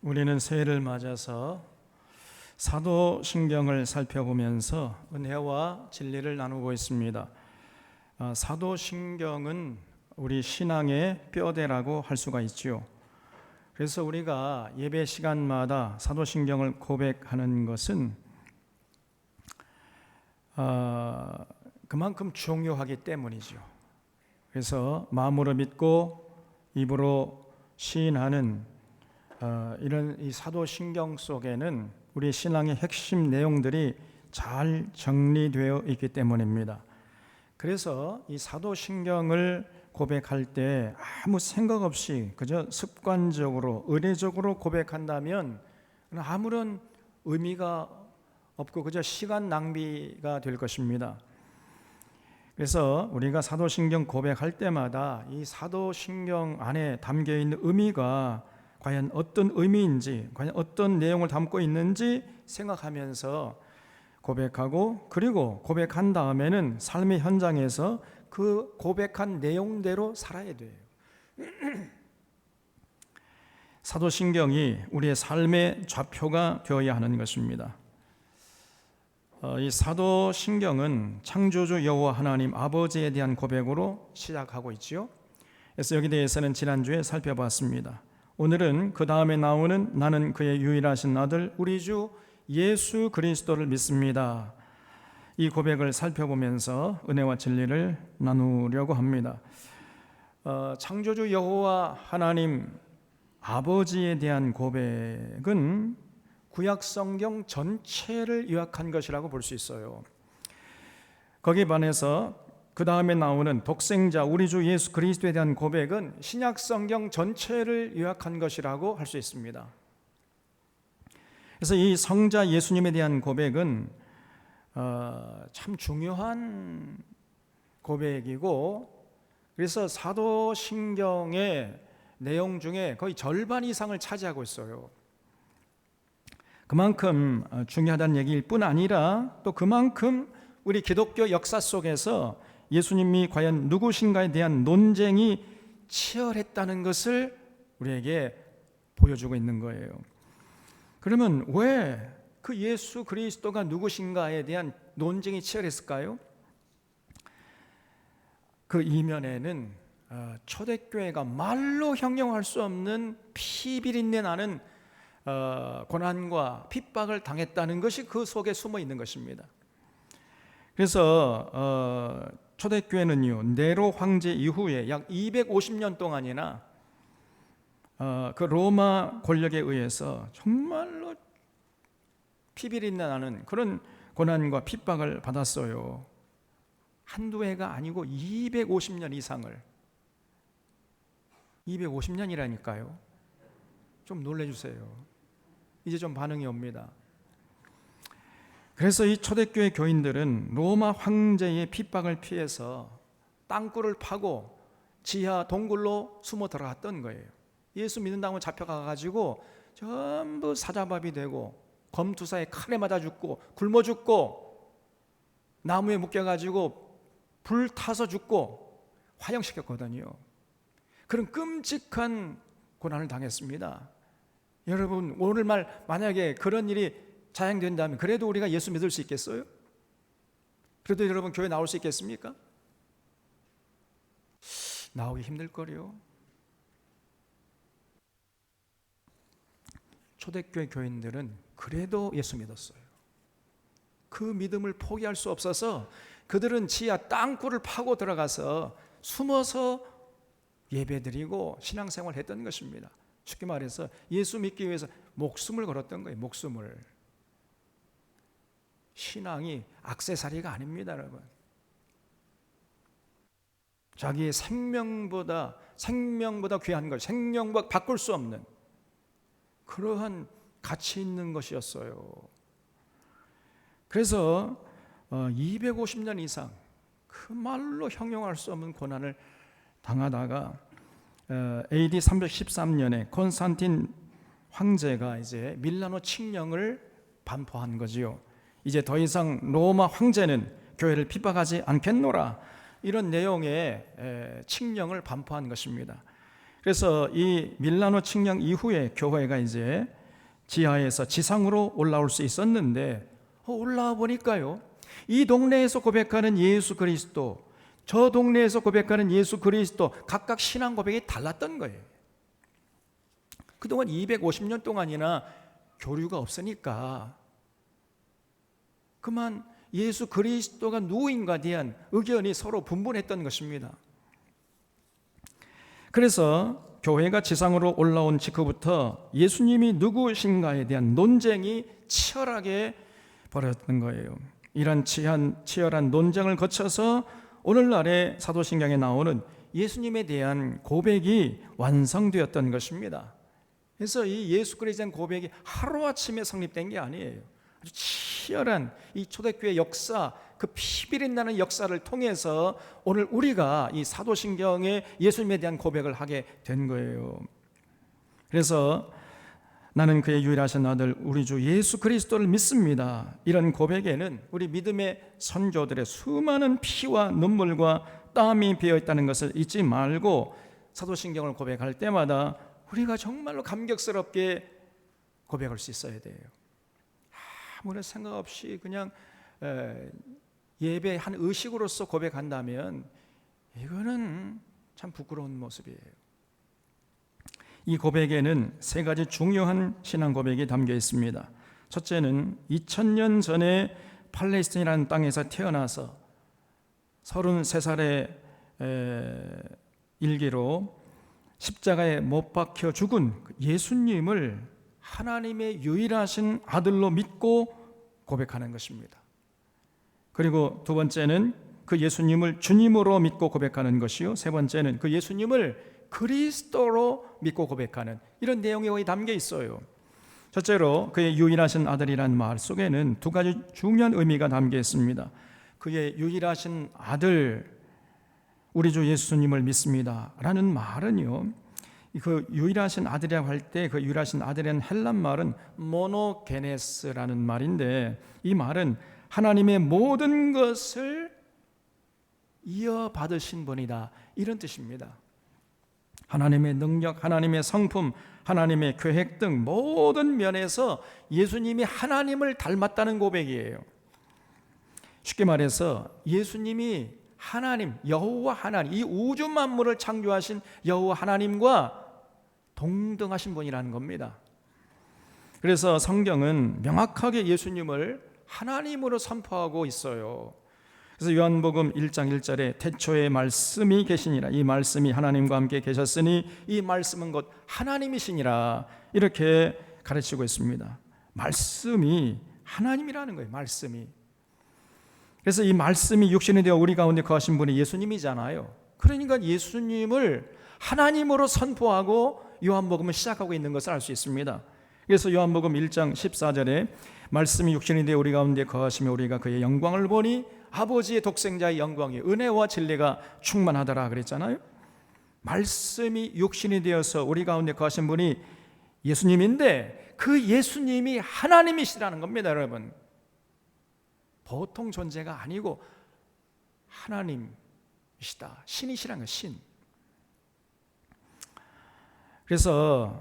우리는 새해를 맞아서 사도신경을 살펴보면서 은혜와 진리를 나누고 있습니다. 사도신경은 우리 신앙의 뼈대라고 할 수가 있지요. 그래서 우리가 예배 시간마다 사도신경을 고백하는 것은 그만큼 중요하기 때문이죠. 그래서 마음으로 믿고 입으로 시인하는 이런 이 사도신경 속에는 우리 신앙의 핵심 내용들이 잘 정리되어 있기 때문입니다. 그래서 이 사도신경을 고백할 때 아무 생각 없이 그저 습관적으로 의례적으로 고백한다면 아무런 의미가 없고 그저 시간 낭비가 될 것입니다. 그래서 우리가 사도신경 고백할 때마다 이 사도신경 안에 담겨 있는 의미가 과연 어떤 의미인지, 과연 어떤 내용을 담고 있는지 생각하면서 고백하고, 그리고 고백한 다음에는 삶의 현장에서 그 고백한 내용대로 살아야 돼요. 사도신경이 우리의 삶의 좌표가 되어야 하는 것입니다. 이 사도신경은 창조주 여호와 하나님 아버지에 대한 고백으로 시작하고 있지요. 그래서 여기 대해서는 지난주에 살펴봤습니다. 오늘은 그 다음에 나오는 나는 그의 유일하신 아들 우리 주 예수 그리스도를 믿습니다. 이 고백을 살펴보면서 은혜와 진리를 나누려고 합니다. 창조주 여호와 하나님 아버지에 대한 고백은 구약 성경 전체를 요약한 것이라고 볼 수 있어요. 거기에 반해서 그 다음에 나오는 독생자 우리 주 예수 그리스도에 대한 고백은 신약 성경 전체를 요약한 것이라고 할 수 있습니다. 그래서 이 성자 예수님에 대한 고백은 참 중요한 고백이고, 그래서 사도신경의 내용 중에 거의 절반 이상을 차지하고 있어요. 그만큼 중요하다는 얘기일 뿐 아니라 또 그만큼 우리 기독교 역사 속에서 예수님이 과연 누구신가에 대한 논쟁이 치열했다는 것을 우리에게 보여주고 있는 거예요. 그러면 왜 그 예수 그리스도가 누구신가에 대한 논쟁이 치열했을까요? 그 이면에는 초대교회가 말로 형용할 수 없는 피비린내 나는 고난과 핍박을 당했다는 것이 그 속에 숨어 있는 것입니다. 그래서 초대교회는요, 네로 황제 이후에 약 250년 동안이나 그 로마 권력에 의해서 정말로 피비린내 나는 그런 고난과 핍박을 받았어요. 한두 해가 아니고 250년 이상을. 250년이라니까요. 좀 놀래주세요. 이제 좀 반응이 옵니다. 그래서 이 초대교회 교인들은 로마 황제의 핍박을 피해서 땅굴을 파고 지하 동굴로 숨어 들어갔던 거예요. 예수 믿는다고 잡혀가가지고 전부 사자밥이 되고 검투사에 칼에 맞아 죽고 굶어 죽고 나무에 묶여가지고 불 타서 죽고 화형시켰거든요. 그런 끔찍한 고난을 당했습니다. 여러분 오늘 만약에 그런 일이 자행된다면 그래도 우리가 예수 믿을 수 있겠어요? 그래도 여러분 교회 나올 수 있겠습니까? 나오기 힘들 거요. 초대교회 교인들은 그래도 예수 믿었어요. 그 믿음을 포기할 수 없어서 그들은 지하 땅굴을 파고 들어가서 숨어서 예배드리고 신앙생활을 했던 것입니다. 쉽게 말해서 예수 믿기 위해서 목숨을 걸었던 거예요. 목숨을. 신앙이 액세서리가 아닙니다, 여러분. 자기의 생명보다 귀한 것, 생명보다 바꿀 수 없는 그러한 가치 있는 것이었어요. 그래서 250년 이상 그 말로 형용할 수 없는 고난을 당하다가 AD 313년에 콘스탄틴 황제가 이제 밀라노 칙령을 반포한 거지요. 이제 더 이상 로마 황제는 교회를 핍박하지 않겠노라, 이런 내용의 칙령을 반포한 것입니다. 그래서 이 밀라노 칙령 이후에 교회가 이제 지하에서 지상으로 올라올 수 있었는데 올라와 보니까요, 이 동네에서 고백하는 예수 그리스도, 저 동네에서 고백하는 예수 그리스도, 각각 신앙 고백이 달랐던 거예요. 그동안 250년 동안이나 교류가 없으니까 그만 예수 그리스도가 누구인가에 대한 의견이 서로 분분했던 것입니다. 그래서 교회가 지상으로 올라온 직후부터 예수님이 누구신가에 대한 논쟁이 치열하게 벌어졌던 거예요. 이런 치열한 논쟁을 거쳐서 오늘날의 사도신경에 나오는 예수님에 대한 고백이 완성되었던 것입니다. 그래서 이 예수 그리스도에 대한 고백이 하루아침에 성립된 게 아니에요. 아주 치열한 이 초대교회 역사, 그 피비린 나는 역사를 통해서 오늘 우리가 이 사도신경에 예수님에 대한 고백을 하게 된 거예요. 그래서 나는 그의 유일하신 아들 우리 주 예수 그리스도를 믿습니다, 이런 고백에는 우리 믿음의 선조들의 수많은 피와 눈물과 땀이 배어 있다는 것을 잊지 말고 사도신경을 고백할 때마다 우리가 정말로 감격스럽게 고백할 수 있어야 돼요. 아무런 생각 없이 그냥 예배 한 의식으로서 고백한다면 이거는 참 부끄러운 모습이에요. 이 고백에는 세 가지 중요한 신앙 고백이 담겨 있습니다. 첫째는 2000년 전에 팔레스틴이라는 땅에서 태어나서 33살의 일기로 십자가에 못 박혀 죽은 예수님을 하나님의 유일하신 아들로 믿고 고백하는 것입니다. 그리고 두 번째는 그 예수님을 주님으로 믿고 고백하는 것이요, 세 번째는 그 예수님을 그리스도로 믿고 고백하는 이런 내용이 거기 담겨 있어요. 첫째로 그의 유일하신 아들이라는 말 속에는 두 가지 중요한 의미가 담겨 있습니다. 그의 유일하신 아들 우리 주 예수님을 믿습니다 라는 말은요, 그 유일하신 아들이라고 할 때 그 유일하신 아들이라는 헬란 말은 모노게네스라는 말인데, 이 말은 하나님의 모든 것을 이어받으신 분이다, 이런 뜻입니다. 하나님의 능력, 하나님의 성품, 하나님의 계획 등 모든 면에서 예수님이 하나님을 닮았다는 고백이에요. 쉽게 말해서 예수님이 하나님, 여호와 하나님, 이 우주 만물을 창조하신 여호와 하나님과 동등하신 분이라는 겁니다. 그래서 성경은 명확하게 예수님을 하나님으로 선포하고 있어요. 그래서 요한복음 1장 1절에 태초에 말씀이 계시니라, 이 말씀이 하나님과 함께 계셨으니 이 말씀은 곧 하나님이시니라, 이렇게 가르치고 있습니다. 말씀이 하나님이라는 거예요. 말씀이. 그래서 이 말씀이 육신이 되어 우리 가운데 거하신 분이 예수님이잖아요. 그러니까 예수님을 하나님으로 선포하고 요한복음을 시작하고 있는 것을 알 수 있습니다. 그래서 요한복음 1장 14절에 말씀이 육신이 되어 우리 가운데 거하시며 우리가 그의 영광을 보니 아버지의 독생자의 영광이 은혜와 진리가 충만하더라 그랬잖아요. 말씀이 육신이 되어서 우리 가운데 거하신 분이 예수님인데 그 예수님이 하나님이시라는 겁니다, 여러분. 보통 존재가 아니고 하나님이시다, 신이시라는 거예요, 신. 그래서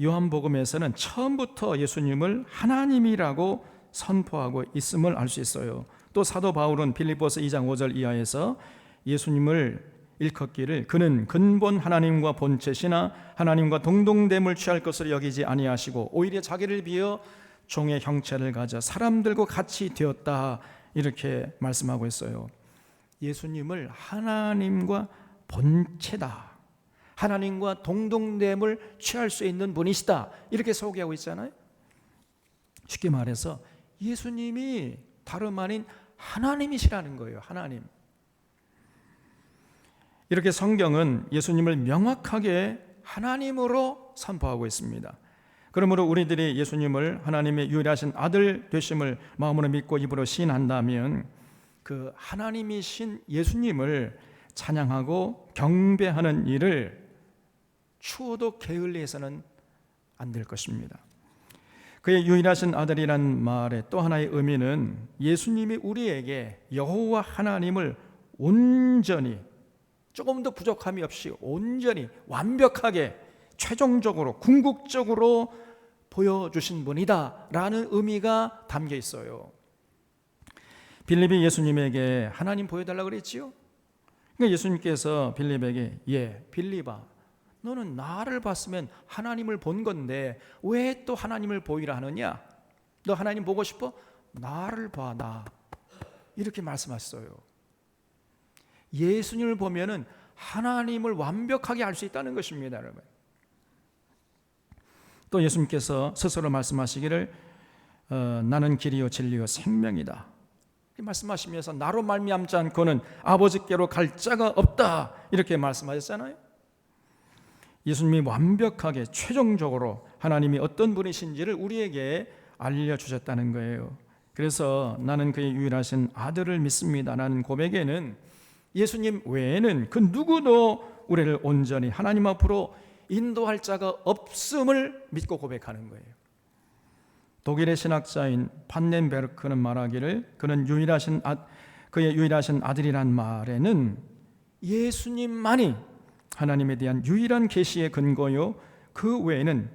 요한복음에서는 처음부터 예수님을 하나님이라고 선포하고 있음을 알 수 있어요. 또 사도 바울은 빌립보서 2장 5절 이하에서 예수님을 일컫기를 그는 근본 하나님과 본체시나 하나님과 동등됨을 취할 것으로 여기지 아니하시고 오히려 자기를 비어 종의 형체를 가져 사람들과 같이 되었다, 이렇게 말씀하고 있어요. 예수님을 하나님과 본체다, 하나님과 동등됨을 취할 수 있는 분이시다, 이렇게 소개하고 있잖아요. 쉽게 말해서 예수님이 다름 아닌 하나님이시라는 거예요. 하나님. 이렇게 성경은 예수님을 명확하게 하나님으로 선포하고 있습니다. 그러므로 우리들이 예수님을 하나님의 유일하신 아들 되심을 마음으로 믿고 입으로 시인한다면 그 하나님이신 예수님을 찬양하고 경배하는 일을 추호도 게을리해서는 안 될 것입니다. 그의 유일하신 아들이라는 말의 또 하나의 의미는 예수님이 우리에게 여호와 하나님을 온전히 조금도 부족함이 없이 온전히 완벽하게 최종적으로 궁극적으로 보여주신 분이다 라는 의미가 담겨 있어요. 빌립이 예수님에게 하나님 보여달라고 그랬지요. 그러니까 예수님께서 빌립에게 빌립아, 너는 나를 봤으면 하나님을 본 건데 왜 또 하나님을 보이라 하느냐? 너 하나님 보고 싶어? 나를 봐, 나. 이렇게 말씀하셨어요. 예수님을 보면은 하나님을 완벽하게 알 수 있다는 것입니다, 여러분. 또 예수님께서 스스로 말씀하시기를 나는 길이요 진리요 생명이다. 말씀하시면서 나로 말미암지 않고는 아버지께로 갈 자가 없다 이렇게 말씀하셨잖아요. 예수님이 완벽하게 최종적으로 하나님이 어떤 분이신지를 우리에게 알려주셨다는 거예요. 그래서 나는 그의 유일하신 아들을 믿습니다라는 고백에는 예수님 외에는 그 누구도 우리를 온전히 하나님 앞으로 인도할 자가 없음을 믿고 고백하는 거예요. 독일의 신학자인 판넨베르크는 말하기를 그는 그의 유일하신 아들이란 말에는 예수님만이 하나님에 대한 유일한 계시의 근거요, 그 외에는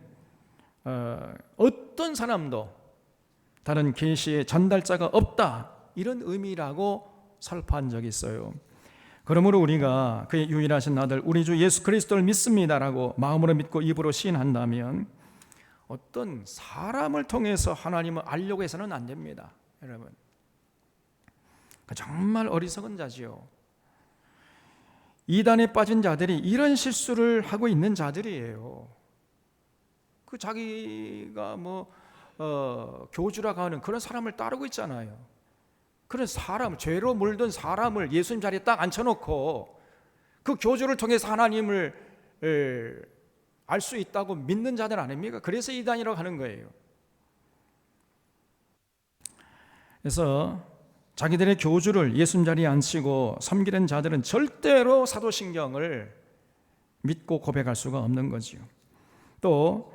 어떤 사람도 다른 계시의 전달자가 없다 이런 의미라고 설파한 적이 있어요. 그러므로 우리가 그의 유일하신 아들 우리 주 예수 그리스도를 믿습니다라고 마음으로 믿고 입으로 시인한다면 어떤 사람을 통해서 하나님을 알려고 해서는 안 됩니다, 여러분. 정말 어리석은 자지요. 이단에 빠진 자들이 이런 실수를 하고 있는 자들이에요. 그 자기가 교주라고 하는 그런 사람을 따르고 있잖아요. 그런 사람, 죄로 물든 사람을 예수님 자리에 딱 앉혀놓고 그 교주를 통해서 하나님을 알 수 있다고 믿는 자들 아닙니까? 그래서 이단이라고 하는 거예요. 그래서 자기들의 교주를 예수님 자리에 앉히고 섬기는 자들은 절대로 사도신경을 믿고 고백할 수가 없는 거지요. 또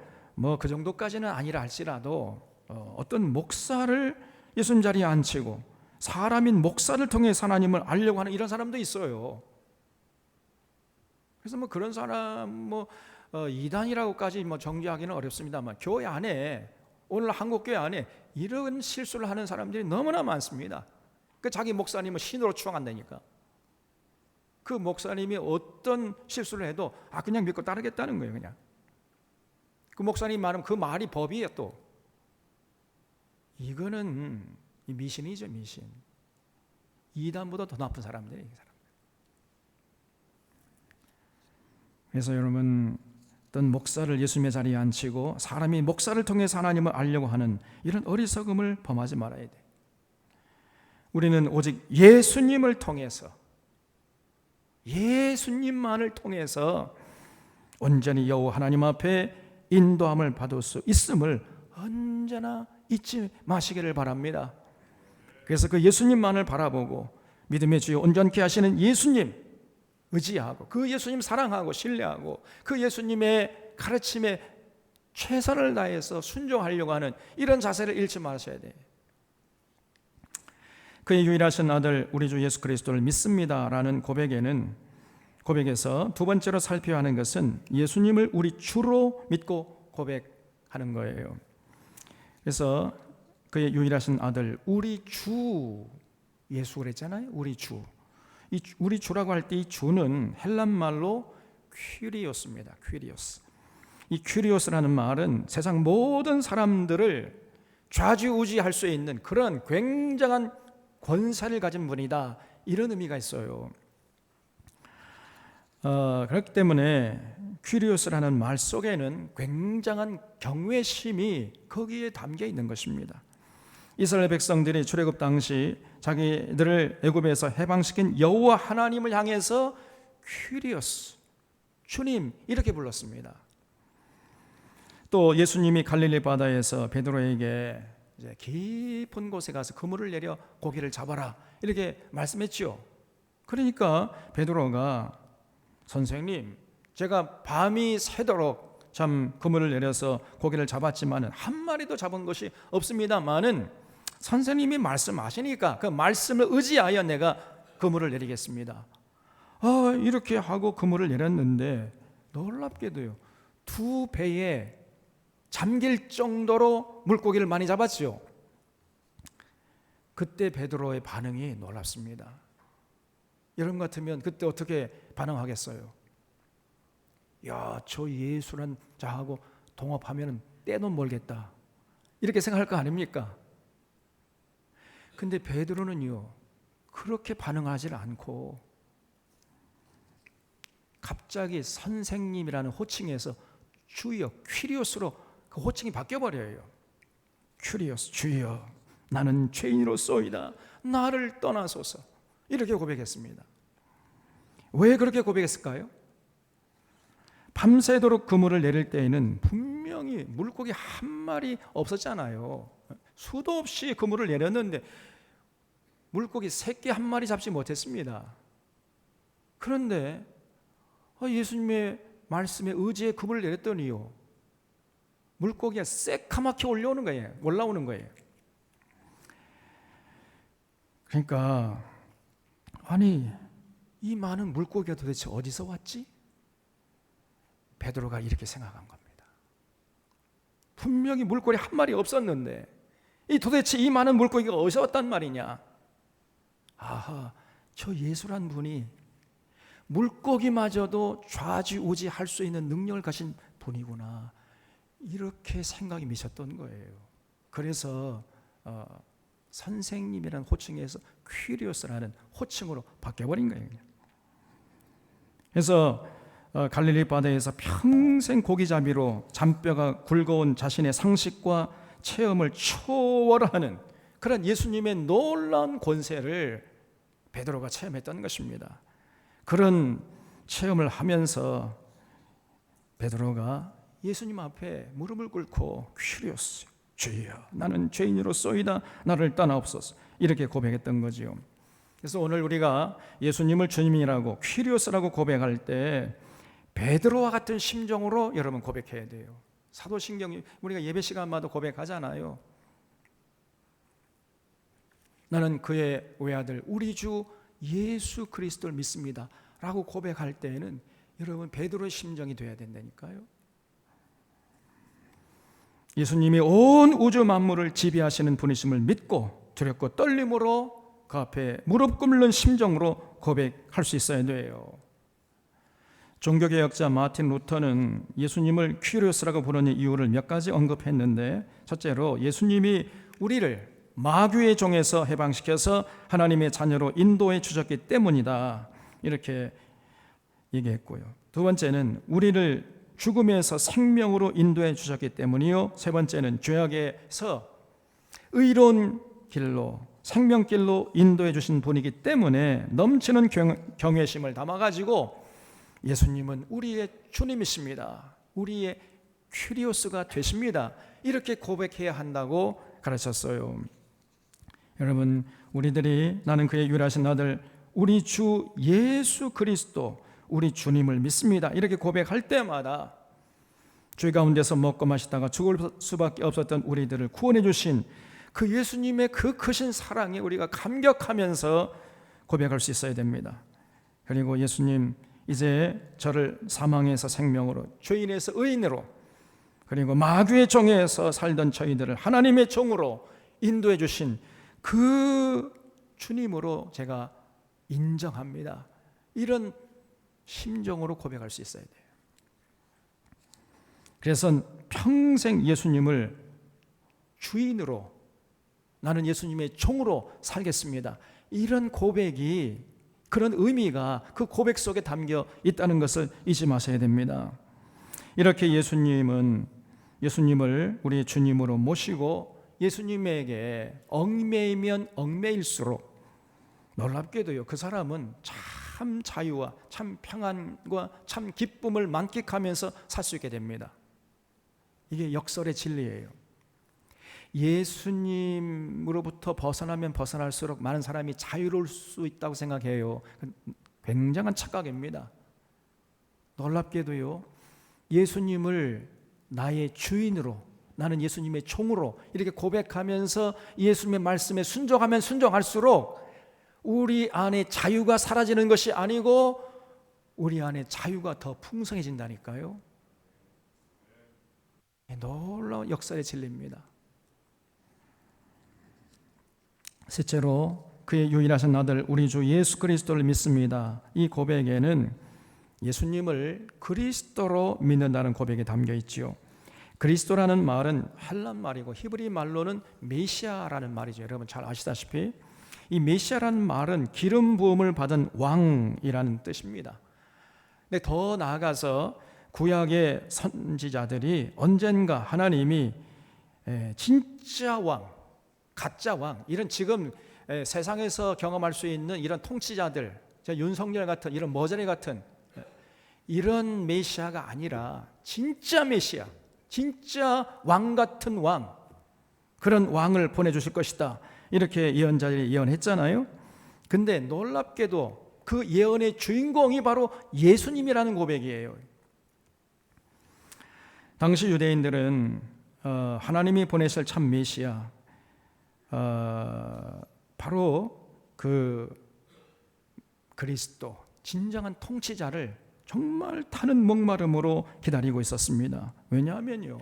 그 정도까지는 아니라 할지라도 어떤 목사를 예수님 자리에 앉히고 사람인 목사를 통해 하나님을 알려고 하는 이런 사람도 있어요. 그래서 그런 사람 이단이라고까지 정죄하기는 어렵습니다만 교회 안에, 오늘 한국 교회 안에 이런 실수를 하는 사람들이 너무나 많습니다. 자기 목사님을 신으로 추앙한다니까. 그 목사님이 어떤 실수를 해도 그냥 믿고 따르겠다는 거예요. 그냥 그 목사님 말은 그 말이 법이에요. 또 이거는 미신이죠, 미신. 이단보다 더 나쁜 사람들이에요. 그래서 여러분, 어떤 목사를 예수님의 자리에 앉히고 사람이 목사를 통해서 하나님을 알려고 하는 이런 어리석음을 범하지 말아야 돼. 우리는 오직 예수님을 통해서, 예수님만을 통해서 온전히 여호와 하나님 앞에 인도함을 받을 수 있음을 언제나 잊지 마시기를 바랍니다. 그래서 그 예수님만을 바라보고 믿음의 주여 온전케 하시는 예수님 의지하고 그 예수님 사랑하고 신뢰하고 그 예수님의 가르침에 최선을 다해서 순종하려고 하는 이런 자세를 잃지 마셔야 돼요. 그의 유일하신 아들 우리 주 예수 그리스도를 믿습니다라는 고백에서 두 번째로 살펴야 하는 것은 예수님을 우리 주로 믿고 고백하는 거예요. 그래서 그의 유일하신 아들 우리 주 예수 그랬잖아요. 우리 주. 이 우리 주라고 할 때 이 주는 헬란 말로 퀴리오스입니다. 퀴리오스. 이 퀴리오스라는 말은 세상 모든 사람들을 좌지우지할 수 있는 그런 굉장한 권세를 가진 분이다, 이런 의미가 있어요. 그렇기 때문에 퀴리오스라는 말 속에는 굉장한 경외심이 거기에 담겨 있는 것입니다. 이스라엘 백성들이 출애굽 당시 자기들을 애굽에서 해방시킨 여호와 하나님을 향해서 퀴리오스, 주님 이렇게 불렀습니다. 또 예수님이 갈릴리 바다에서 베드로에게 이제 깊은 곳에 가서 그물을 내려 고기를 잡아라 이렇게 말씀했죠. 그러니까 베드로가 선생님, 제가 밤이 새도록 참 그물을 내려서 고기를 잡았지만은 한 마리도 잡은 것이 없습니다만은 선생님이 말씀하시니까 그 말씀을 의지하여 내가 그물을 내리겠습니다. 이렇게 하고 그물을 내렸는데 놀랍게도요, 2배에 잠길 정도로 물고기를 많이 잡았죠. 그때 베드로의 반응이 놀랍습니다. 여러분 같으면 그때 어떻게 반응하겠어요? 야, 저 예수란 자하고 동업하면 떼돈 벌겠다, 이렇게 생각할 거 아닙니까? 근데 베드로는요, 그렇게 반응하지 않고 갑자기 선생님이라는 호칭에서 주여, 퀴리오스로 그 호칭이 바뀌어버려요. 퀴리오스, 주여, 나는 죄인으로소이다, 나를 떠나소서, 이렇게 고백했습니다. 왜 그렇게 고백했을까요? 밤새도록 그물을 내릴 때에는 분명히 물고기 한 마리 없었잖아요. 수도 없이 그물을 내렸는데 물고기 새끼 한 마리 잡지 못했습니다. 그런데 예수님의 말씀에 의지해 그물을 내렸더니요, 물고기가 새카맣게 올라오는 거예요. 그러니까 아니, 이 많은 물고기가 도대체 어디서 왔지? 베드로가 이렇게 생각한 겁니다. 분명히 물고기 한 마리 없었는데 도대체 이 많은 물고기가 어디서 왔단 말이냐? 아하, 저 예수란 분이 물고기마저도 좌지우지할 수 있는 능력을 가진 분이구나, 이렇게 생각이 미쳤던 거예요. 그래서 선생님이라는 호칭에서 퀴리오스라는 호칭으로 바뀌어버린 거예요. 그래서 갈릴리 바다에서 평생 고기잡이로 잔뼈가 굵어온 자신의 상식과 체험을 초월하는 그런 예수님의 놀라운 권세를 베드로가 체험했던 것입니다. 그런 체험을 하면서 베드로가 예수님 앞에 무릎을 꿇고 퀴리오스, 주여, 나는 죄인으로소이다, 나를 떠나옵소서, 이렇게 고백했던 거지요. 그래서 오늘 우리가 예수님을 주님이라고, 퀴리오스라고 고백할 때 베드로와 같은 심정으로 여러분 고백해야 돼요. 사도신경이 우리가 예배 시간마다 고백하잖아요. 나는 그의 외아들 우리 주 예수 그리스도를 믿습니다 라고 고백할 때에는 여러분 베드로의 심정이 돼야 된다니까요. 예수님이 온 우주 만물을 지배하시는 분이심을 믿고 두렵고 떨림으로 그 앞에 무릎 꿇는 심정으로 고백할 수 있어야 돼요. 종교개혁자 마틴 루터는 예수님을 퀴리오스라고 부르는 이유를 몇 가지 언급했는데, 첫째로 예수님이 우리를 마귀의 종에서 해방시켜서 하나님의 자녀로 인도해 주셨기 때문이다, 이렇게 얘기했고요. 두 번째는 우리를 죽음에서 생명으로 인도해 주셨기 때문이요. 세 번째는 죄악에서 의로운 길로, 생명길로 인도해 주신 분이기 때문에 넘치는 경외심을 담아가지고 예수님은 우리의 주님이십니다, 우리의 퀴리오스가 되십니다, 이렇게 고백해야 한다고 가르쳤어요. 여러분, 우리들이 나는 그의 유일하신 아들 우리 주 예수 그리스도 우리 주님을 믿습니다, 이렇게 고백할 때마다 죄 가운데서 먹고 마시다가 죽을 수밖에 없었던 우리들을 구원해 주신 그 예수님의 그 크신 사랑에 우리가 감격하면서 고백할 수 있어야 됩니다. 그리고 예수님, 이제 저를 사망에서 생명으로, 죄인에서 의인으로, 그리고 마귀의 종에서 살던 저희들을 하나님의 종으로 인도해 주신 그 주님으로 제가 인정합니다, 이런 심정으로 고백할 수 있어야 돼요. 그래서 평생 예수님을 주인으로, 나는 예수님의 종으로 살겠습니다, 이런 고백이, 그런 의미가 그 고백 속에 담겨 있다는 것을 잊지 마셔야 됩니다. 이렇게 예수님을 우리 주님으로 모시고 예수님에게 얽매이면 얽매일수록 놀랍게도요, 그 사람은 참 자유와 참 평안과 참 기쁨을 만끽하면서 살 수 있게 됩니다. 이게 역설의 진리예요. 예수님으로부터 벗어나면 벗어날수록 많은 사람이 자유로울 수 있다고 생각해요. 굉장한 착각입니다. 놀랍게도요, 예수님을 나의 주인으로, 나는 예수님의 종으로 이렇게 고백하면서 예수님의 말씀에 순종하면 순종할수록 우리 안에 자유가 사라지는 것이 아니고 우리 안에 자유가 더 풍성해진다니까요. 놀라운 역사의 진리입니다. 셋째로, 그의 유일하신 아들 우리 주 예수 그리스도를 믿습니다. 이 고백에는 예수님을 그리스도로 믿는다는 고백이 담겨 있지요. 그리스도라는 말은 헬란 말이고 히브리 말로는 메시아라는 말이죠. 여러분 잘 아시다시피 이 메시아라는 말은 기름 부음을 받은 왕이라는 뜻입니다. 근데 더 나아가서 구약의 선지자들이 언젠가 하나님이 진짜 왕, 가짜 왕, 이런 지금 세상에서 경험할 수 있는 이런 통치자들, 윤석열 같은 이런 머저리 같은 이런 메시아가 아니라 진짜 메시아, 진짜 왕 같은 왕, 그런 왕을 보내주실 것이다, 이렇게 예언자들이 예언했잖아요. 근데 놀랍게도 그 예언의 주인공이 바로 예수님이라는 고백이에요. 당시 유대인들은 하나님이 보내실 참 메시아, 바로 그 그리스도, 진정한 통치자를 정말 타는 목마름으로 기다리고 있었습니다. 왜냐하면요,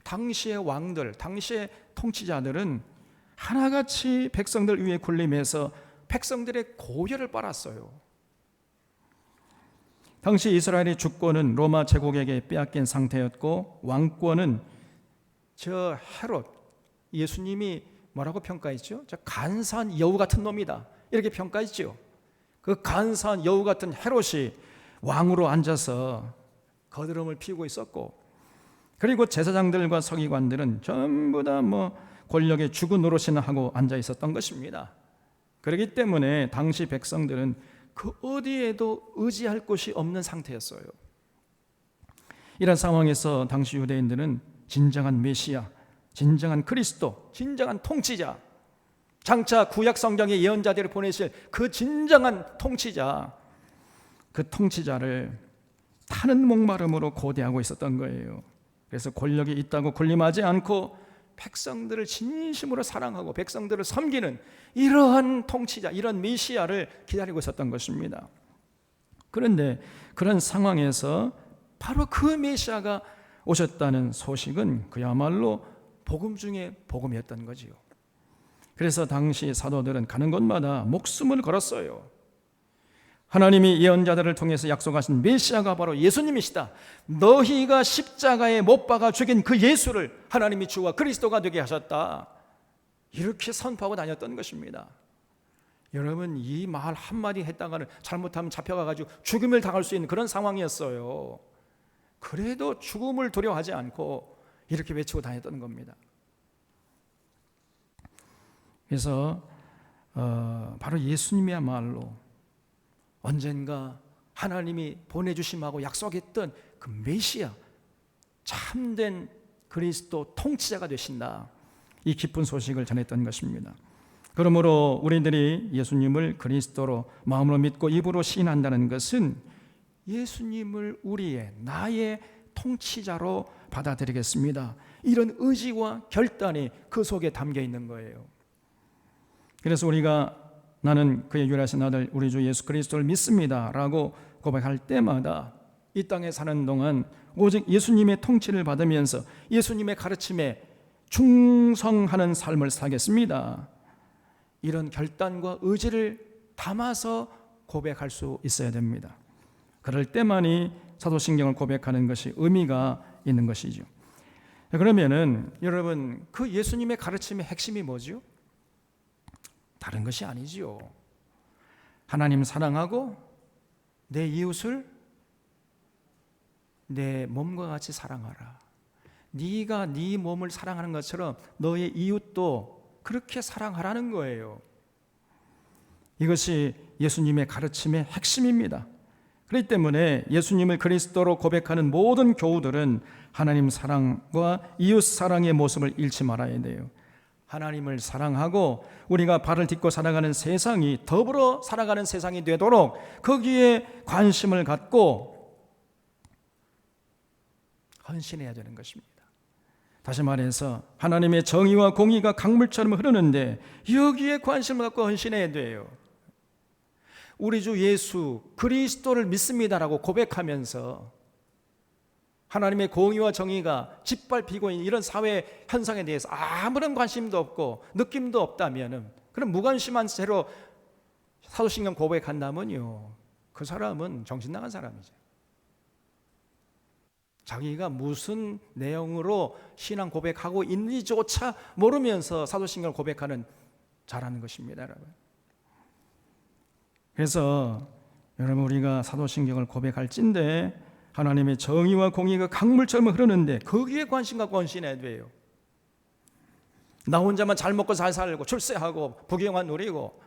당시의 왕들, 당시의 통치자들은 하나같이 백성들 위에 군림해서 백성들의 고열을 빨았어요. 당시 이스라엘의 주권은 로마 제국에게 빼앗긴 상태였고, 왕권은 저 헤롯, 예수님이 뭐라고 평가했죠? 저 간사한 여우 같은 놈이다, 이렇게 평가했죠. 그 간사한 여우 같은 헤롯이 왕으로 앉아서 거드름을 피우고 있었고, 그리고 제사장들과 서기관들은 전부 다 권력의 주구 노릇이나 하고 앉아 있었던 것입니다. 그렇기 때문에 당시 백성들은 그 어디에도 의지할 곳이 없는 상태였어요. 이런 상황에서 당시 유대인들은 진정한 메시아, 진정한 그리스도, 진정한 통치자, 장차 구약 성경의 예언자들을 보내실 그 진정한 통치자, 그 통치자를 타는 목마름으로 고대하고 있었던 거예요. 그래서 권력이 있다고 군림하지 않고 백성들을 진심으로 사랑하고 백성들을 섬기는 이러한 통치자, 이런 메시아를 기다리고 있었던 것입니다. 그런데 그런 상황에서 바로 그 메시아가 오셨다는 소식은 그야말로 복음 중에 복음이었던 거지요. 그래서 당시 사도들은 가는 곳마다 목숨을 걸었어요. 하나님이 예언자들을 통해서 약속하신 메시아가 바로 예수님이시다, 너희가 십자가에 못 박아 죽인 그 예수를 하나님이 주와 그리스도가 되게 하셨다, 이렇게 선포하고 다녔던 것입니다. 여러분, 이 말 한마디 했다가는 잘못하면 잡혀가지고 죽음을 당할 수 있는 그런 상황이었어요. 그래도 죽음을 두려워하지 않고 이렇게 외치고 다녔던 겁니다. 그래서 바로 예수님이야말로 언젠가 하나님이 보내주심하고 약속했던 그 메시아, 참된 그리스도 통치자가 되신다, 이 기쁜 소식을 전했던 것입니다. 그러므로 우리들이 예수님을 그리스도로 마음으로 믿고 입으로 시인한다는 것은 예수님을 우리의, 나의 통치자로 받아들이겠습니다, 이런 의지와 결단이 그 속에 담겨 있는 거예요. 그래서 우리가 나는 그의 유일하신 아들 우리 주 예수 그리스도를 믿습니다 라고 고백할 때마다 이 땅에 사는 동안 오직 예수님의 통치를 받으면서 예수님의 가르침에 충성하는 삶을 살겠습니다, 이런 결단과 의지를 담아서 고백할 수 있어야 됩니다. 그럴 때만이 사도신경을 고백하는 것이 의미가 있는 것이죠. 그러면은 여러분, 그 예수님의 가르침의 핵심이 뭐죠? 다른 것이 아니지요. 하나님 사랑하고 내 이웃을 내 몸과 같이 사랑하라. 네가 네 몸을 사랑하는 것처럼 너의 이웃도 그렇게 사랑하라는 거예요. 이것이 예수님의 가르침의 핵심입니다. 그렇기 때문에 예수님을 그리스도로 고백하는 모든 교우들은 하나님 사랑과 이웃 사랑의 모습을 잃지 말아야 돼요. 하나님을 사랑하고 우리가 발을 딛고 살아가는 세상이 더불어 살아가는 세상이 되도록 거기에 관심을 갖고 헌신해야 되는 것입니다. 다시 말해서 하나님의 정의와 공의가 강물처럼 흐르는데 여기에 관심을 갖고 헌신해야 돼요. 우리 주 예수 그리스도를 믿습니다라고 고백하면서 하나님의 공의와 정의가 짓밟히고 있는 이런 사회 현상에 대해서 아무런 관심도 없고 느낌도 없다면, 그럼 무관심한 채로 사도신경 고백한다면요, 그 사람은 정신 나간 사람이죠. 자기가 무슨 내용으로 신앙 고백하고 있는지조차 모르면서 사도신경을 고백하는 잘하는 것입니다, 여러분. 그래서 여러분, 우리가 사도신경을 고백할진데 하나님의 정의와 공의가 강물처럼 흐르는데 거기에 관심 갖고 헌신해야 돼요. 나 혼자만 잘 먹고 잘 살고 출세하고 부귀영화 누리고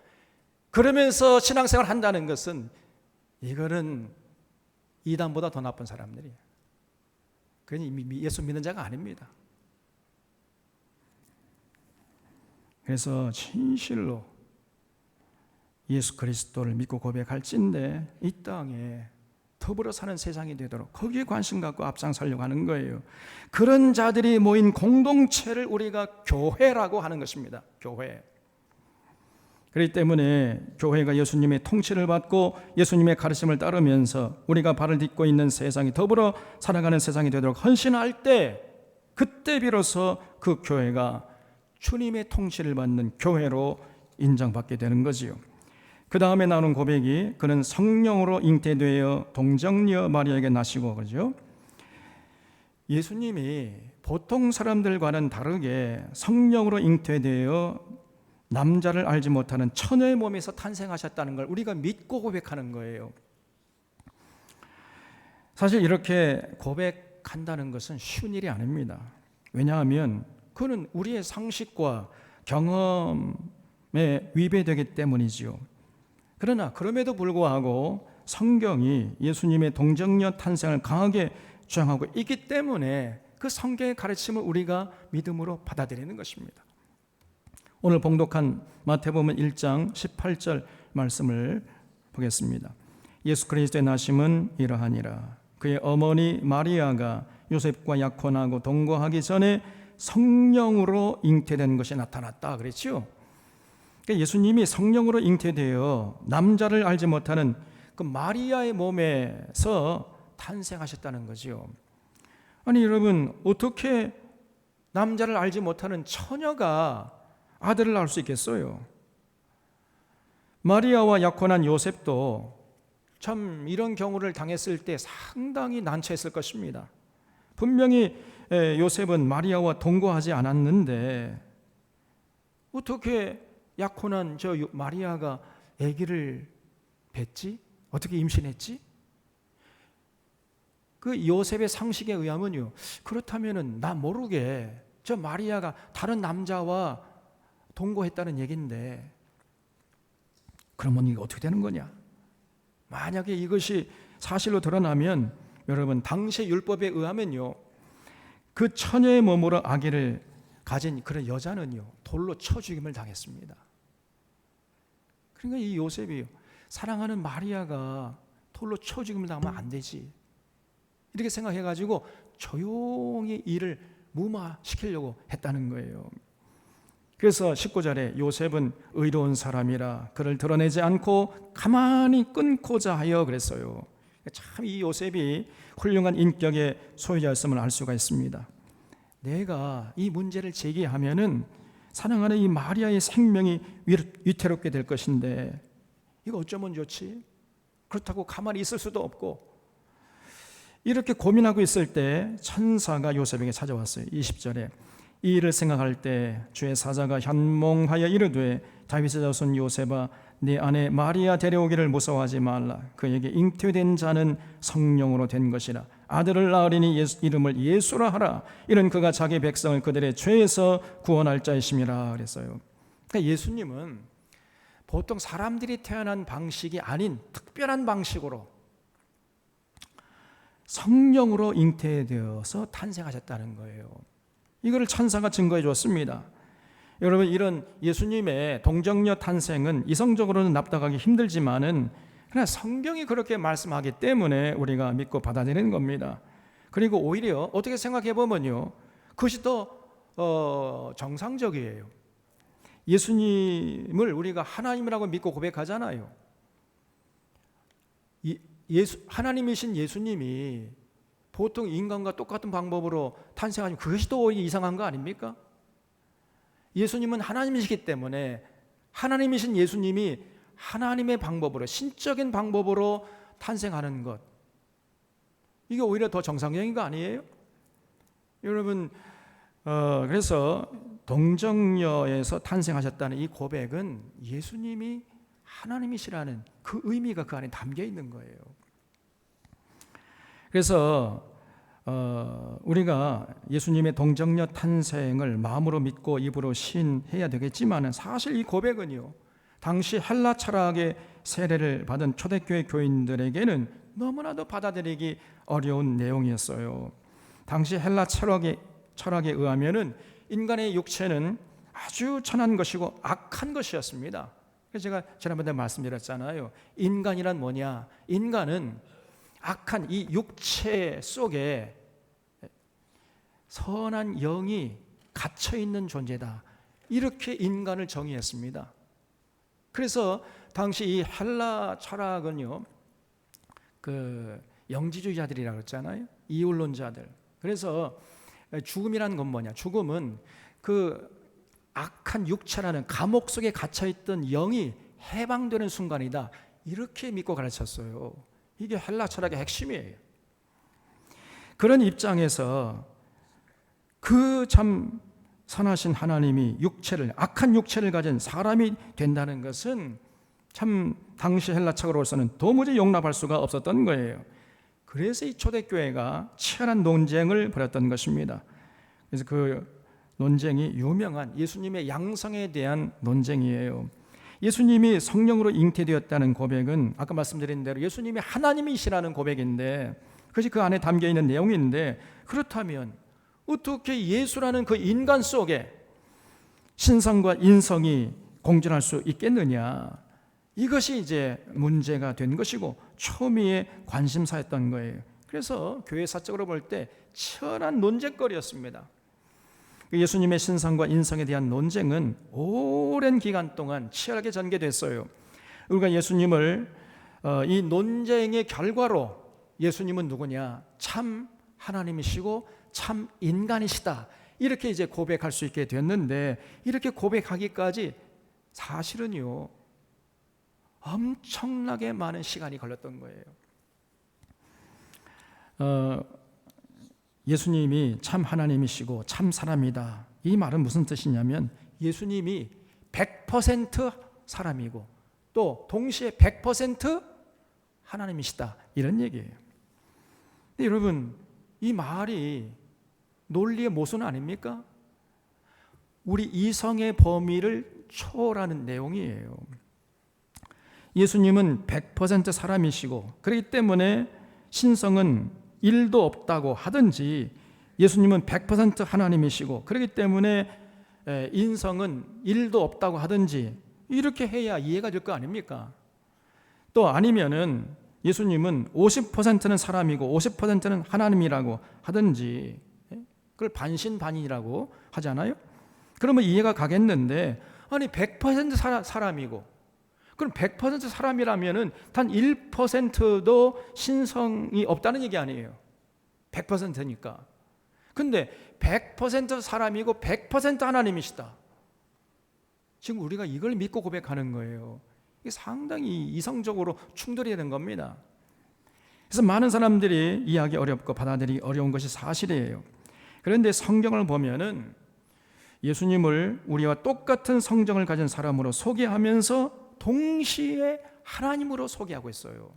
그러면서 신앙생활 한다는 것은, 이거는 이단보다 더 나쁜 사람들이에요. 그건 예수 믿는 자가 아닙니다. 그래서 진실로 예수 그리스도를 믿고 고백할진데 이 땅에 더불어 사는 세상이 되도록 거기에 관심 갖고 앞장서려고 하는 거예요. 그런 자들이 모인 공동체를 우리가 교회라고 하는 것입니다. 교회. 그렇기 때문에 교회가 예수님의 통치를 받고 예수님의 가르침을 따르면서 우리가 발을 딛고 있는 세상이 더불어 살아가는 세상이 되도록 헌신할 때, 그때 비로소 그 교회가 주님의 통치를 받는 교회로 인정받게 되는 거지요. 그 다음에 나오는 고백이, 그는 성령으로 잉태되어 동정녀 마리아에게 나시고, 그러죠. 예수님이 보통 사람들과는 다르게 성령으로 잉태되어 남자를 알지 못하는 처녀의 몸에서 탄생하셨다는 걸 우리가 믿고 고백하는 거예요. 사실 이렇게 고백한다는 것은 쉬운 일이 아닙니다. 왜냐하면 그는 우리의 상식과 경험에 위배되기 때문이지요. 그러나 그럼에도 불구하고 성경이 예수님의 동정녀 탄생을 강하게 주장하고 있기 때문에 그 성경의 가르침을 우리가 믿음으로 받아들이는 것입니다. 오늘 봉독한 마태복음 1장 18절 말씀을 보겠습니다. 예수 그리스도의 나심은 이러하니라. 그의 어머니 마리아가 요셉과 약혼하고 동거하기 전에 성령으로 잉태된 것이 나타났다 그랬죠. 그러니까 예수님이 성령으로 잉태되어 남자를 알지 못하는 그 마리아의 몸에서 탄생하셨다는 거죠. 아니 여러분, 어떻게 남자를 알지 못하는 처녀가 아들을 낳을 수 있겠어요? 마리아와 약혼한 요셉도 참 이런 경우를 당했을 때 상당히 난처했을 것입니다. 분명히 요셉은 마리아와 동거하지 않았는데 어떻게 약혼한 저 마리아가 아기를 뵀지? 어떻게 임신했지? 그 요셉의 상식에 의하면요, 그렇다면은 나 모르게 저 마리아가 다른 남자와 동거했다는 얘기인데, 그러면 이게 어떻게 되는 거냐? 만약에 이것이 사실로 드러나면 여러분, 당시의 율법에 의하면요, 그 처녀의 몸으로 아기를 가진 그런 여자는요 돌로 쳐 죽임을 당했습니다. 그러니까 이 요셉이 사랑하는 마리아가 돌로 쳐 죽임을 당하면 안 되지, 이렇게 생각해가지고 조용히 일을 무마시키려고 했다는 거예요. 그래서 19절에 요셉은 의로운 사람이라 그를 드러내지 않고 가만히 끊고자 하여 그랬어요. 참 이 요셉이 훌륭한 인격의 소유자였음을 알 수가 있습니다. 내가 이 문제를 제기하면은 사랑하는 이 마리아의 생명이 위태롭게 될 것인데 이거 어쩌면 좋지? 그렇다고 가만히 있을 수도 없고, 이렇게 고민하고 있을 때 천사가 요셉에게 찾아왔어요. 20절에 이 일을 생각할 때 주의 사자가 현몽하여 이르되 다윗의 자손 요셉아, 네 아내 마리아 데려오기를 무서워하지 말라. 그에게 잉태된 자는 성령으로 된 것이라. 아들을 낳으리니 이름을 예수라 하라. 이는 그가 자기 백성을 그들의 죄에서 구원할 자이심이라 그랬어요. 그러니까 예수님은 보통 사람들이 태어난 방식이 아닌 특별한 방식으로 성령으로 잉태되어서 탄생하셨다는 거예요. 이거를 천사가 증거해 줬습니다. 여러분, 이런 예수님의 동정녀 탄생은 이성적으로는 납득하기 힘들지만은 그러나 성경이 그렇게 말씀하기 때문에 우리가 믿고 받아들이는 겁니다. 그리고 오히려 어떻게 생각해 보면요, 그것이 더 정상적이에요. 예수님을 우리가 하나님이라고 믿고 고백하잖아요. 하나님이신 예수님이 보통 인간과 똑같은 방법으로 탄생하시면 그것이 또 이상한 거 아닙니까? 예수님은 하나님이시기 때문에 하나님이신 예수님이 하나님의 방법으로, 신적인 방법으로 탄생하는 것, 이게 오히려 더 정상적인 거 아니에요? 여러분, 그래서 동정녀에서 탄생하셨다는 이 고백은 예수님이 하나님이시라는 그 의미가 그 안에 담겨 있는 거예요. 그래서 우리가 예수님의 동정녀 탄생을 마음으로 믿고 입으로 시인해야 되겠지만 사실 이 고백은요, 당시 헬라 철학의 세례를 받은 초대교회 교인들에게는 너무나도 받아들이기 어려운 내용이었어요. 당시 헬라 철학에 의하면은 인간의 육체는 아주 천한 것이고 악한 것이었습니다. 그래서 제가 지난번에 말씀드렸잖아요. 인간이란 뭐냐? 인간은 악한 이 육체 속에 선한 영이 갇혀 있는 존재다. 이렇게 인간을 정의했습니다. 그래서 당시 이 헬라 철학은요, 그 영지주의자들이라고 했잖아요. 이율론자들. 그래서 죽음이라는 건 뭐냐? 죽음은 그 악한 육체라는 감옥 속에 갇혀 있던 영이 해방되는 순간이다. 이렇게 믿고 가르쳤어요. 이게 헬라 철학의 핵심이에요. 그런 입장에서 그 참 선하신 하나님이 악한 육체를 가진 사람이 된다는 것은 참 당시 헬라 철학으로서는 도무지 용납할 수가 없었던 거예요. 그래서 이 초대교회가 치열한 논쟁을 벌였던 것입니다. 그래서 그 논쟁이 유명한 예수님의 양성에 대한 논쟁이에요. 예수님이 성령으로 잉태되었다는 고백은 아까 말씀드린 대로 예수님이 하나님이시라는 고백인데, 그것이 그 안에 담겨있는 내용인데, 그렇다면 어떻게 예수라는 그 인간 속에 신성과 인성이 공존할 수 있겠느냐? 이것이 이제 문제가 된 것이고 초미의 관심사였던 거예요. 그래서 교회 사적으로 볼 때 치열한 논쟁거리였습니다. 예수님의 신성과 인성에 대한 논쟁은 오랜 기간 동안 치열하게 전개됐어요. 우리가 예수님을 이 논쟁의 결과로 예수님은 누구냐? 참 하나님이시고 참 인간이시다. 이렇게 이제 고백할 수 있게 됐는데, 이렇게 고백하기까지 사실은요, 엄청나게 많은 시간이 걸렸던 거예요. 예수님이 참 하나님이시고 참 사람이다. 이 말은 무슨 뜻이냐면 예수님이 100% 사람이고 또 동시에 100% 하나님이시다. 이런 얘기예요. 근데 여러분, 이 말이 논리의 모순 아닙니까? 우리 이성의 범위를 초월하는 내용이에요. 예수님은 100% 사람이시고 그렇기 때문에 신성은 1도 없다고 하든지, 예수님은 100% 하나님이시고 그렇기 때문에 인성은 1도 없다고 하든지, 이렇게 해야 이해가 될 거 아닙니까? 또 아니면은 예수님은 50%는 사람이고 50%는 하나님이라고 하든지, 그걸 반신반의라고 하잖아요. 그러면 이해가 가겠는데, 아니 100% 사람이고 그럼 100% 사람이라면은 단 1%도 신성이 없다는 얘기 아니에요. 100%니까. 근데 100% 사람이고 100% 하나님이시다. 지금 우리가 이걸 믿고 고백하는 거예요. 이게 상당히 이성적으로 충돌이 되는 겁니다. 그래서 많은 사람들이 이해하기 어렵고 받아들이기 어려운 것이 사실이에요. 그런데 성경을 보면은 예수님을 우리와 똑같은 성정을 가진 사람으로 소개하면서 동시에 하나님으로 소개하고 있어요.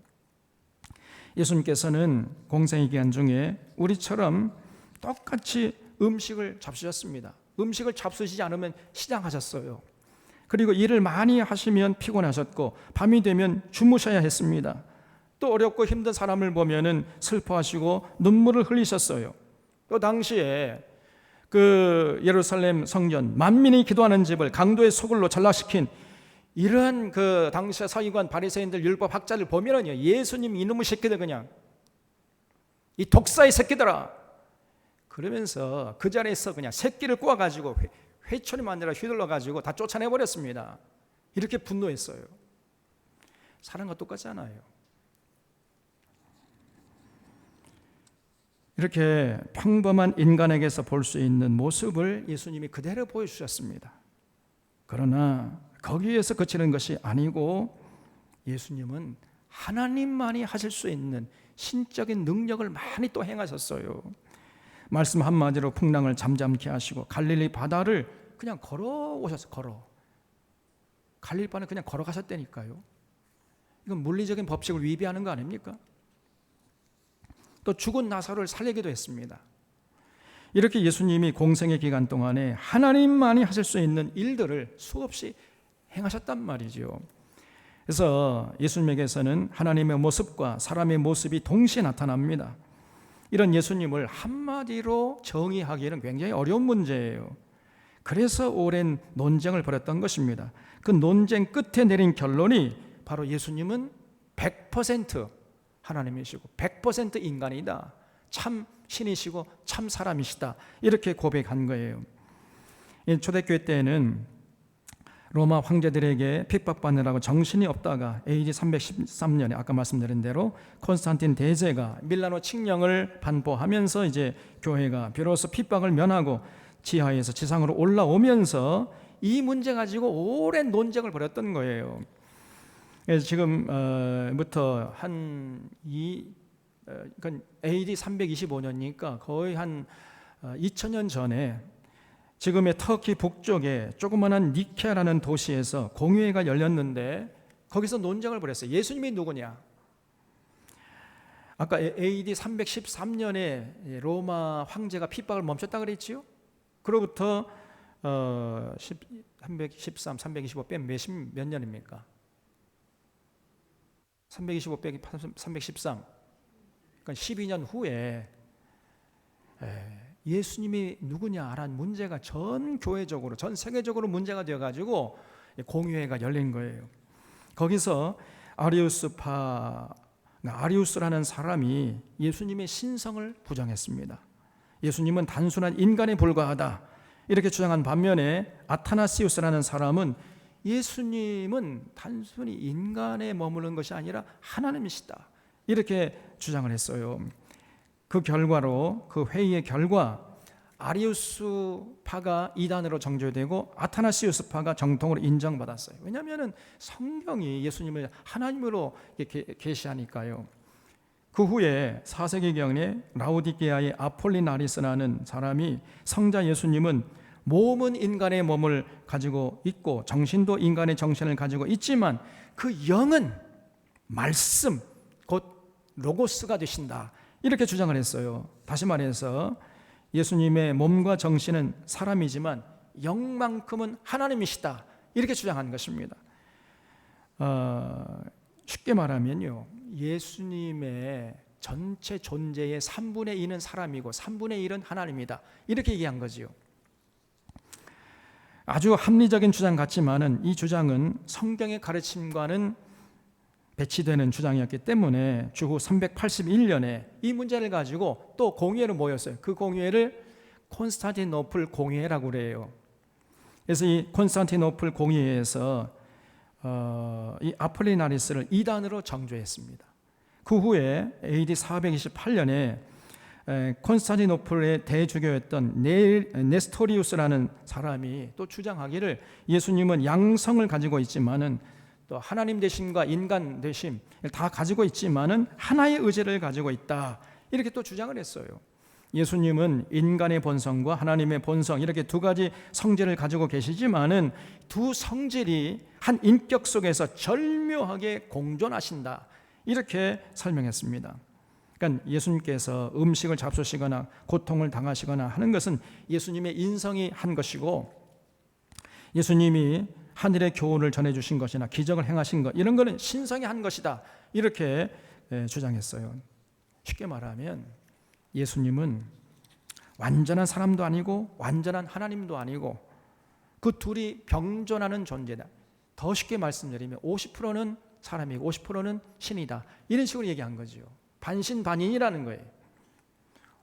예수님께서는 공생의 기간 중에 우리처럼 똑같이 음식을 잡수셨습니다. 음식을 잡수시지 않으면 시장하셨어요. 그리고 일을 많이 하시면 피곤하셨고 밤이 되면 주무셔야 했습니다. 또 어렵고 힘든 사람을 보면은 슬퍼하시고 눈물을 흘리셨어요. 또 당시에 그 예루살렘 성전 만민이 기도하는 집을 강도의 소굴로 전락시킨 이러한 그 당시의 서기관 바리새인들 율법 학자를 보면은요, 예수님 이놈의 새끼들, 그냥 이 독사의 새끼들아, 그러면서 그 자리에서 그냥 새끼를 꼬아가지고 회초리 만들어 휘둘러가지고 다 쫓아내버렸습니다. 이렇게 분노했어요. 사람과 똑같지 않아요. 이렇게 평범한 인간에게서 볼 수 있는 모습을 예수님이 그대로 보여주셨습니다. 그러나 거기에서 그치는 것이 아니고 예수님은 하나님만이 하실 수 있는 신적인 능력을 많이 또 행하셨어요. 말씀 한마디로 풍랑을 잠잠케 하시고 갈릴리 바다를 그냥 걸어오셨어요. 갈릴리 바다를 그냥 걸어가셨다니까요. 이건 물리적인 법칙을 위배하는 거 아닙니까? 또 죽은 나사로를 살리기도 했습니다. 이렇게 예수님이 공생의 기간 동안에 하나님만이 하실 수 있는 일들을 수없이 행하셨단 말이죠. 그래서 예수님에게서는 하나님의 모습과 사람의 모습이 동시에 나타납니다. 이런 예수님을 한마디로 정의하기는 굉장히 어려운 문제예요. 그래서 오랜 논쟁을 벌였던 것입니다. 그 논쟁 끝에 내린 결론이 바로 예수님은 100% 하나님이시고 100% 인간이다. 참 신이시고 참 사람이시다. 이렇게 고백한 거예요. 초대교회 때에는 로마 황제들에게 핍박받느라고 정신이 없다가 AD 313년에 아까 말씀드린 대로 콘스탄틴 대제가 밀라노 칙령을 반포하면서 이제 교회가 비로소 핍박을 면하고 지하에서 지상으로 올라오면서 이 문제 가지고 오랜 논쟁을 벌였던 거예요. 그래서 지금부터 AD 325년이니까 거의 한 2000년 전에 지금의 터키 북쪽에 조그마한 니케아라는 도시에서 공회가 열렸는데 거기서 논쟁을 벌였어요. 예수님이 누구냐? 아까 AD 313년에 로마 황제가 핍박을 멈췄다 그랬지요? 그로부터 313, 325 빼면 몇 년입니까? 325 빼기 313, 그러니까 12년 후에 예수님이 누구냐라는 문제가 전 교회적으로, 전 세계적으로 문제가 되어가지고 공회가 열린 거예요. 거기서 아리우스라는 사람이 예수님의 신성을 부정했습니다. 예수님은 단순한 인간에 불과하다 이렇게 주장한 반면에 아타나시우스라는 사람은 예수님은 단순히 인간에 머무는 것이 아니라 하나님이시다 이렇게 주장을 했어요. 그 결과로 그 회의의 결과 아리우스파가 이단으로 정죄되고 아타나시우스파가 정통으로 인정받았어요. 왜냐하면 성경이 예수님을 하나님으로 계시하니까요. 그 후에 4세기경에 라오디게아의 아폴리나리스라는 사람이 성자 예수님은 몸은 인간의 몸을 가지고 있고 정신도 인간의 정신을 가지고 있지만 그 영은 말씀 곧 로고스가 되신다 이렇게 주장을 했어요. 다시 말해서 예수님의 몸과 정신은 사람이지만 영만큼은 하나님이시다 이렇게 주장한 것입니다. 쉽게 말하면요, 예수님의 전체 존재의 3분의 2는 사람이고 3분의 1은 하나님이다 이렇게 얘기한 거지요. 아주 합리적인 주장 같지만은 이 주장은 성경의 가르침과는 배치되는 주장이었기 때문에 주후 381년에 이 문제를 가지고 또 공회를 모였어요. 그 공회를 콘스탄티노플 공회라고 그래요. 그래서 이 콘스탄티노플 공회에서 이 아폴리나리스를 이단으로 정죄했습니다. 그 후에 AD 428년에 콘스탄티노플의 대주교였던 네스토리우스라는 사람이 또 주장하기를 예수님은 양성을 가지고 있지만은 또 하나님 되심과 인간 되심 다 가지고 있지만은 하나의 의지를 가지고 있다 이렇게 또 주장을 했어요. 예수님은 인간의 본성과 하나님의 본성 이렇게 두 가지 성질을 가지고 계시지만은 두 성질이 한 인격 속에서 절묘하게 공존하신다 이렇게 설명했습니다. 그러니까 예수님께서 음식을 잡수시거나 고통을 당하시거나 하는 것은 예수님의 인성이 한 것이고 예수님이 하늘의 교훈을 전해주신 것이나 기적을 행하신 것 이런 거는 신성이 한 것이다 이렇게 주장했어요. 쉽게 말하면 예수님은 완전한 사람도 아니고 완전한 하나님도 아니고 그 둘이 병존하는 존재다. 더 쉽게 말씀드리면 50%는 사람이고 50%는 신이다 이런 식으로 얘기한 거죠. 반신반인이라는 거예요.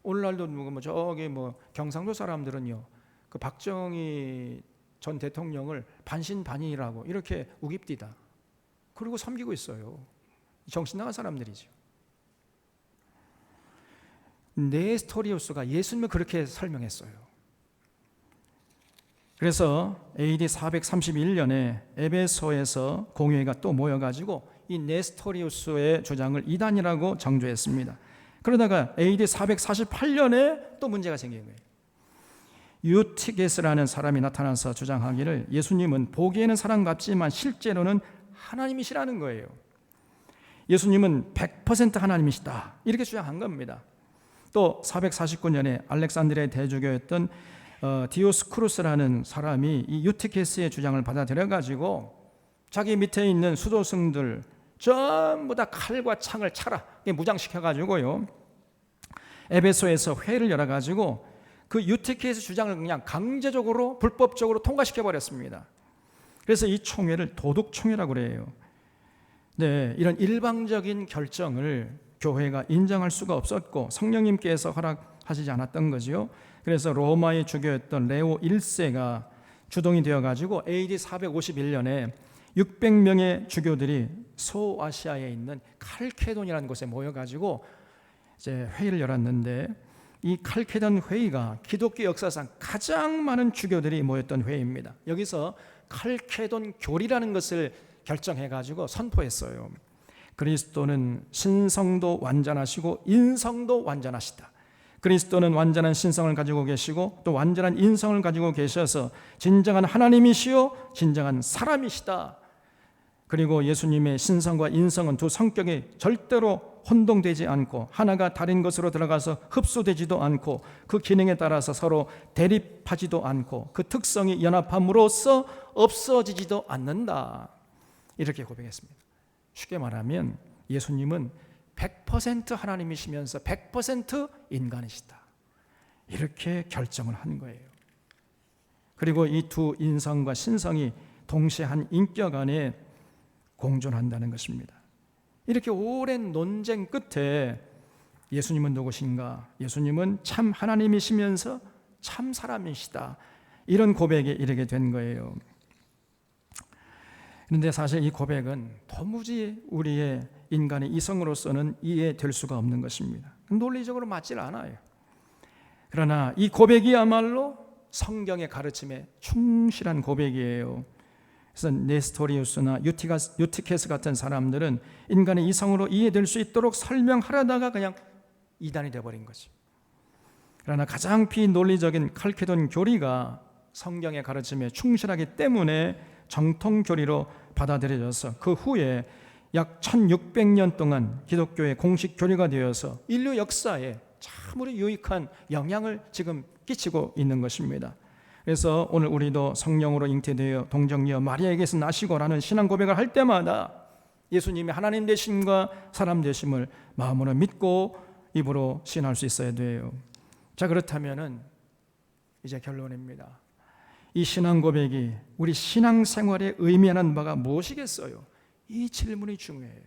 오늘날도 저기 경상도 사람들은요 그 박정희 전 대통령을 반신반인이라고 이렇게 우깁디다. 그리고 섬기고 있어요. 정신 나간 사람들이죠. 네스토리우스가 예수님을 그렇게 설명했어요. 그래서 AD 431년에 에베소에서 공회가 또 모여가지고 이 네스토리우스의 주장을 이단이라고 정죄했습니다. 그러다가 AD 448년에 또 문제가 생긴 거예요. 유티게스라는 사람이 나타나서 주장하기를 예수님은 보기에는 사람 같지만 실제로는 하나님이시라는 거예요. 예수님은 100% 하나님이시다, 이렇게 주장한 겁니다. 또 449년에 알렉산드리아 대주교였던 디오스쿠루스라는 사람이 이 유티케스의 주장을 받아들여 가지고 자기 밑에 있는 수도승들 전부 다 칼과 창을 차라 무장시켜 가지고요, 에베소에서 회의를 열어 가지고 그 유티케스 주장을 그냥 강제적으로 불법적으로 통과시켜 버렸습니다. 그래서 이 총회를 도둑총회라고 그래요. 네, 이런 일방적인 결정을 교회가 인정할 수가 없었고 성령님께서 허락하시지 않았던 거지요. 그래서 로마의 주교였던 레오 1세가 주동이 되어가지고 AD 451년에 600명의 주교들이 소아시아에 있는 칼케돈이라는 곳에 모여가지고 이제 회의를 열었는데, 이 칼케돈 회의가 기독교 역사상 가장 많은 주교들이 모였던 회의입니다. 여기서 칼케돈 교리라는 것을 결정해가지고 선포했어요. 그리스도는 신성도 완전하시고 인성도 완전하시다. 그리스도는 완전한 신성을 가지고 계시고 또 완전한 인성을 가지고 계셔서 진정한 하나님이시요 진정한 사람이시다. 그리고 예수님의 신성과 인성은 두 성격이 절대로 혼동되지 않고 하나가 다른 것으로 들어가서 흡수되지도 않고 그 기능에 따라서 서로 대립하지도 않고 그 특성이 연합함으로써 없어지지도 않는다, 이렇게 고백했습니다. 쉽게 말하면 예수님은 100% 하나님이시면서 100% 인간이시다, 이렇게 결정을 한 거예요. 그리고 이 두 인성과 신성이 동시에 한 인격 안에 공존한다는 것입니다. 이렇게 오랜 논쟁 끝에 예수님은 누구신가? 예수님은 참 하나님이시면서 참 사람이시다, 이런 고백에 이르게 된 거예요. 그런데 사실 이 고백은 도무지 우리의 인간의 이성으로서는 이해될 수가 없는 것입니다. 논리적으로 맞질 않아요. 그러나 이 고백이야말로 성경의 가르침에 충실한 고백이에요. 그래서 네스토리우스나 유티케스 같은 사람들은 인간의 이성으로 이해될 수 있도록 설명하려다가 그냥 이단이 되어버린 거지. 그러나 가장 비논리적인 칼케돈 교리가 성경의 가르침에 충실하기 때문에 정통교리로 받아들여져서 그 후에 약 1600년 동안 기독교의 공식 교리가 되어서 인류 역사에 참으로 유익한 영향을 지금 끼치고 있는 것입니다. 그래서 오늘 우리도 성령으로 잉태되어 동정녀 마리아에게서 나시고라는 신앙 고백을 할 때마다 예수님이 하나님 되심과 사람 되심을 마음으로 믿고 입으로 시인할 수 있어야 돼요. 자, 그렇다면은 이제 결론입니다. 이 신앙 고백이 우리 신앙 생활에 의미하는 바가 무엇이겠어요? 이 질문이 중요해요.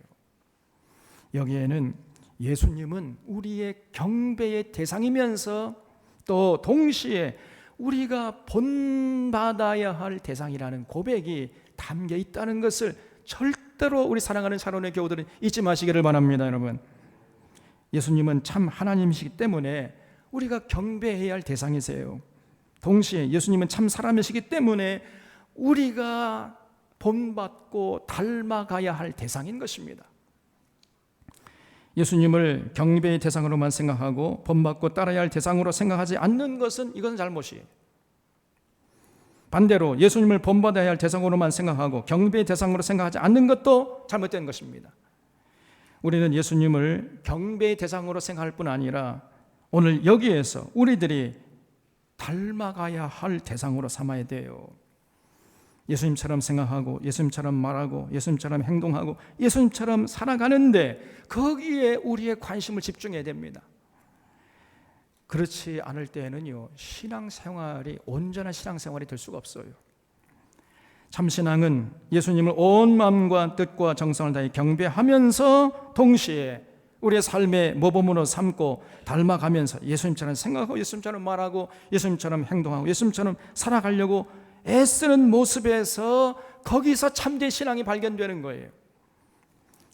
여기에는 예수님은 우리의 경배의 대상이면서 또 동시에 우리가 본받아야 할 대상이라는 고백이 담겨 있다는 것을 절대로 우리 사랑하는 샤론의 교우들은 잊지 마시기를 바랍니다. 여러분, 예수님은 참 하나님이시기 때문에 우리가 경배해야 할 대상이세요. 동시에 예수님은 참 사람이시기 때문에 우리가 본받고 닮아가야 할 대상인 것입니다. 예수님을 경배의 대상으로만 생각하고 본받고 따라야 할 대상으로 생각하지 않는 것은 이건 잘못이에요. 반대로 예수님을 본받아야 할 대상으로만 생각하고 경배의 대상으로 생각하지 않는 것도 잘못된 것입니다. 우리는 예수님을 경배의 대상으로 생각할 뿐 아니라 오늘 여기에서 우리들이 닮아가야 할 대상으로 삼아야 돼요. 예수님처럼 생각하고 예수님처럼 말하고 예수님처럼 행동하고 예수님처럼 살아가는데 거기에 우리의 관심을 집중해야 됩니다. 그렇지 않을 때에는요, 신앙생활이 온전한 신앙생활이 될 수가 없어요. 참신앙은 예수님을 온 마음과 뜻과 정성을 다해 경배하면서 동시에 우리의 삶의 모범으로 삼고 닮아가면서 예수님처럼 생각하고 예수님처럼 말하고 예수님처럼 행동하고 예수님처럼 살아가려고 애쓰는 모습에서 거기서 참된 신앙이 발견되는 거예요.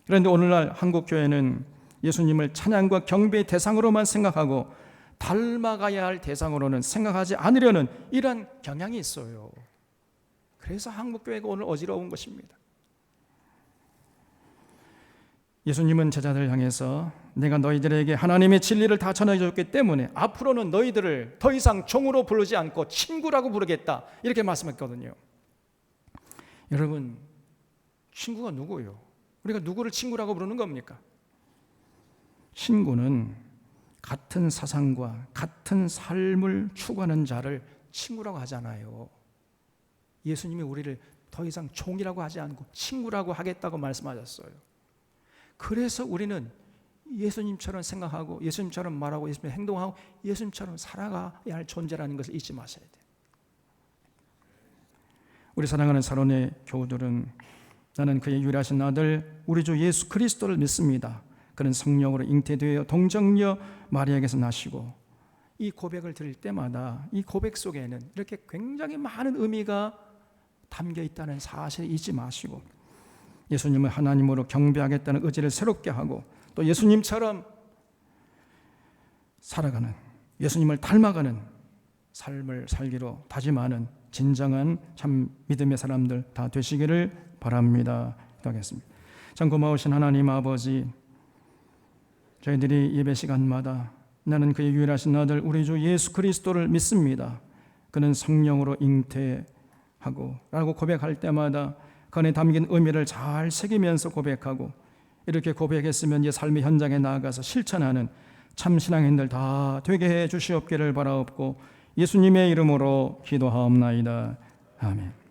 그런데 오늘날 한국교회는 예수님을 찬양과 경배의 대상으로만 생각하고 닮아가야 할 대상으로는 생각하지 않으려는 이런 경향이 있어요. 그래서 한국교회가 오늘 어지러운 것입니다. 예수님은 제자들을 향해서 내가 너희들에게 하나님의 진리를 다 전해줬기 때문에 앞으로는 너희들을 더 이상 종으로 부르지 않고 친구라고 부르겠다, 이렇게 말씀했거든요. 여러분, 친구가 누구예요? 우리가 누구를 친구라고 부르는 겁니까? 친구는 같은 사상과 같은 삶을 추구하는 자를 친구라고 하잖아요. 예수님이 우리를 더 이상 종이라고 하지 않고 친구라고 하겠다고 말씀하셨어요. 그래서 우리는 예수님처럼 생각하고 예수님처럼 말하고 예수님처럼 행동하고 예수님처럼 살아가야 할 존재라는 것을 잊지 마셔야 돼요. 우리 사랑하는 사론의 교우들은 나는 그의 유일하신 아들 우리 주 예수 그리스도를 믿습니다. 그는 성령으로 잉태되어 동정녀 마리아에게서 나시고, 이 고백을 들을 때마다 이 고백 속에는 이렇게 굉장히 많은 의미가 담겨 있다는 사실을 잊지 마시고 예수님을 하나님으로 경배하겠다는 의지를 새롭게 하고 또 예수님처럼 살아가는, 예수님을 닮아가는 삶을 살기로 다짐하는 진정한 참 믿음의 사람들 다 되시기를 바랍니다. 기도하겠습니다. 참 고마우신 하나님 아버지, 저희들이 예배 시간마다 나는 그의 유일하신 아들 우리 주 예수 그리스도를 믿습니다. 그는 성령으로 잉태하고 라고 고백할 때마다 그 안에 담긴 의미를 잘 새기면서 고백하고, 이렇게 고백했으면 이제 삶의 현장에 나아가서 실천하는 참 신앙인들 다 되게 해 주시옵기를 바라옵고 예수님의 이름으로 기도하옵나이다. 아멘.